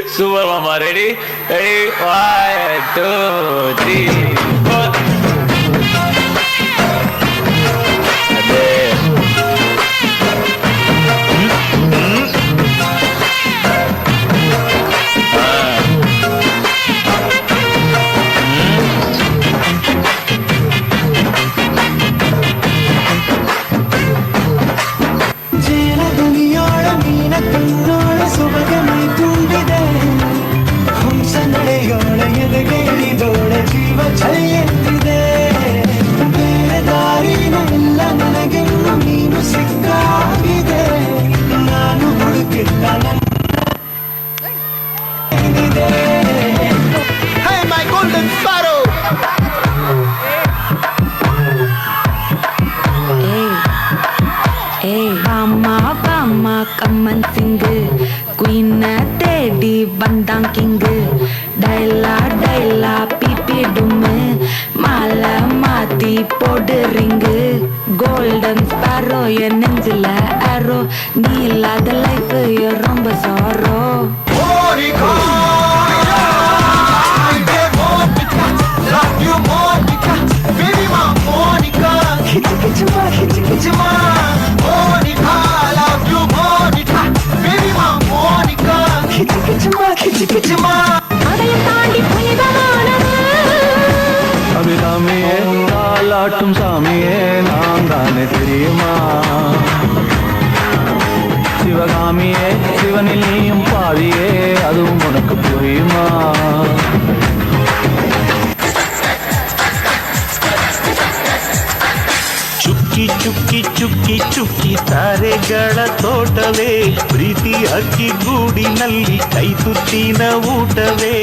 Super Mama, ready? Ready? 1, 2, 3, 4. கம்மன் சிங்கு குயின தேடி வந்தான் king டைலா டைலா BP டும்மு மாலை மாத்தி போடு ரிங்கு கோல்டன் ஸ்பாரோ என் நெஞ்சில ஆரோ நீ இல்லாத லைஃப் ரொம்ப சாரோ அபிராமியே தாலாட்டும் சாமியே நான் தானே தெரியுமா சிவகாமியே சிவனில் நீயும் பாதியே அதுவும் உனக்கு புரியுமா ಚುಕ್ಕಿ ಚುಕ್ಕಿ ಚುಕ್ಕಿ ಚುಕ್ಕಿ ತಾರೆಗಳ ತೋಟವೇ ಪ್ರೀತಿ ಅಕ್ಕಿ ಗೂಡಿನಲ್ಲಿ ಕೈ ತುತ್ತಿನ ಊಟವೇ